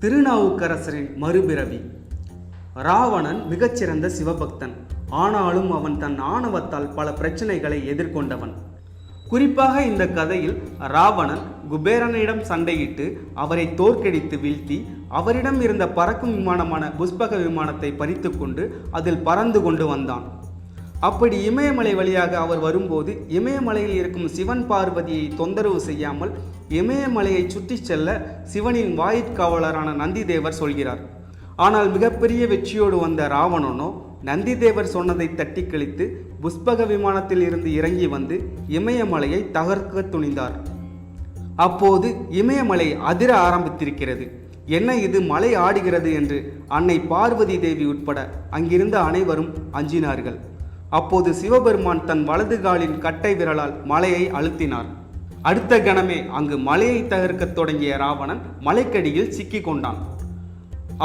திருநாவுக்கரசரின் மறுபிறவி. ராவணன் மிகச்சிறந்த சிவபக்தன். ஆனாலும் அவன் தன் ஆணவத்தால் பல பிரச்சனைகளை எதிர்கொண்டவன். குறிப்பாக இந்த கதையில் ராவணன் குபேரனிடம் சண்டையிட்டு அவரை தோற்கடித்து வீழ்த்தி அவரிடம் இருந்த பறக்கும் விமானமான புஷ்பக விமானத்தை பறித்து கொண்டு அதில் பறந்து கொண்டு வந்தான். அப்படி இமயமலை வழியாக அவர் வரும்போது இமயமலையில் இருக்கும் சிவன் பார்வதியை தொந்தரவு செய்யாமல் இமயமலையை சுற்றி செல்ல சிவனின் வாயிற்காவலரான நந்திதேவர் சொல்கிறார். ஆனால் மிகப்பெரிய வெற்றியோடு வந்த ராவணனோ நந்திதேவர் சொன்னதை தட்டி கழித்து புஷ்பக விமானத்தில் இருந்து இறங்கி வந்து இமயமலையை தகர்க்க துணிந்தார். அப்போது இமயமலை அதிர ஆரம்பித்திருக்கிறது. என்ன இது, மலை ஆடுகிறது என்று அன்னை பார்வதி தேவி உட்பட அங்கிருந்த அனைவரும் அஞ்சினார்கள். அப்போது சிவபெருமான் தன் வலது காலின் கட்டை விரலால் மலையை அழுத்தினார். அடுத்த கணமே அங்கு மலையை தகர்க்கத் தொடங்கிய ராவணன் மலைக்கடியில் சிக்கிக் கொண்டான்.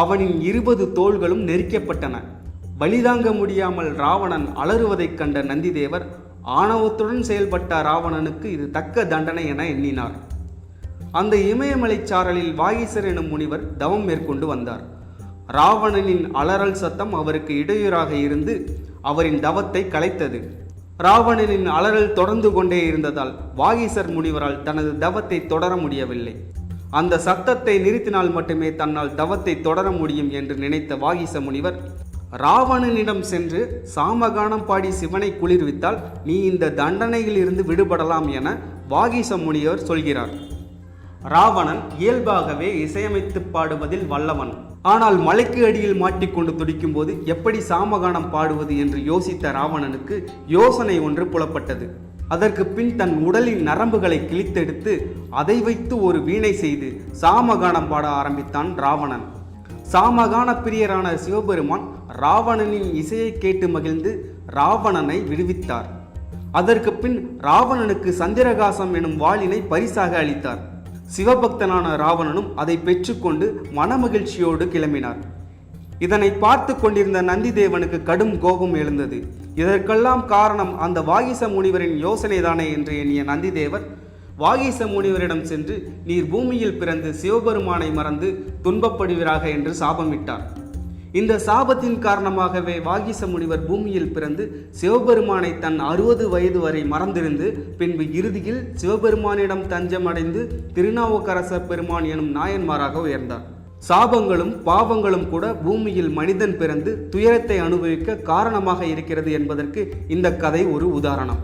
அவனின் 20 தோள்களும் நெரிக்கப்பட்டன. பலிதாங்க முடியாமல் ராவணன் அலறுவதைக் கண்ட நந்திதேவர் ஆணவத்துடன் செயல்பட்ட ராவணனுக்கு இது தக்க தண்டனை என எண்ணினார். அந்த இமயமலை சாரலில் வாகீசர் எனும் முனிவர் தவம் மேற்கொண்டு வந்தார். ராவணனின் அலறல் சத்தம் அவருக்கு இடையூறாக இருந்து அவரின் தவத்தை கலைத்தது. ராவணனின் அலறல் தொடர்ந்து கொண்டே இருந்ததால் வாகீசர் முனிவரால் தனது தவத்தை தொடர முடியவில்லை. அந்த சத்தத்தை நிறுத்தினால் மட்டுமே தன்னால் தவத்தை தொடர முடியும் என்று நினைத்த வாகீச முனிவர் ராவணனிடம் சென்று சாமகானம் பாடி சிவனை குளிர்வித்தால் நீ இந்த தண்டனையில் இருந்து விடுபடலாம் என வாகீச முனிவர் சொல்கிறார். ராவணன் இயல்பாகவே இசையமைத்து பாடுவதில் வல்லவன். ஆனால் மலைக்கு அடியில் மாட்டிக்கொண்டு துடிக்கும் போது எப்படி சாமகானம் பாடுவது என்று யோசித்த ராவணனுக்கு யோசனை ஒன்று புலப்பட்டது. அதற்கு பின் தன் உடலின் நரம்புகளை கிழித்தெடுத்து அதை வைத்து ஒரு வீணை செய்து சாமகானம் பாட ஆரம்பித்தான் ராவணன். சாமகான பிரியரான சிவபெருமான் ராவணனின் இசையை கேட்டு மகிழ்ந்து ராவணனை விடுவித்தார். அதற்கு பின் ராவணனுக்கு சந்திரகாசம் எனும் வாளினை பரிசாக அளித்தார். சிவபக்தனான ராவணனும் அதை பெற்றுக்கொண்டு மனமகிழ்ச்சியோடு கிளம்பினார். இதனை பார்த்து கொண்டிருந்த நந்திதேவனுக்கு கடும் கோபம் எழுந்தது. இதற்கெல்லாம் காரணம் அந்த வாகீச முனிவரின் யோசனைதானே என்று எண்ணிய நந்திதேவர் வாகீச முனிவரிடம் சென்று நீர் பூமியில் பிறந்து சிவபெருமானை மறந்து துன்பப்படுவீராக என்று சாபமிட்டார். இந்த சாபத்தின் காரணமாகவே வாகீச முனிவர் பூமியில் பிறந்து சிவபெருமானை தன் 60 வயது வரை மறந்திருந்து பின்பு இறுதியில் சிவபெருமானிடம் தஞ்சம் அடைந்து திருநாவுக்கரசர் பெருமான் எனும் நாயன்மாராக உயர்ந்தார். சாபங்களும் பாவங்களும் கூட பூமியில் மனிதன் பிறந்து துயரத்தை அனுபவிக்க காரணமாக இருக்கிறது என்பதற்கு இந்த கதை ஒரு உதாரணம்.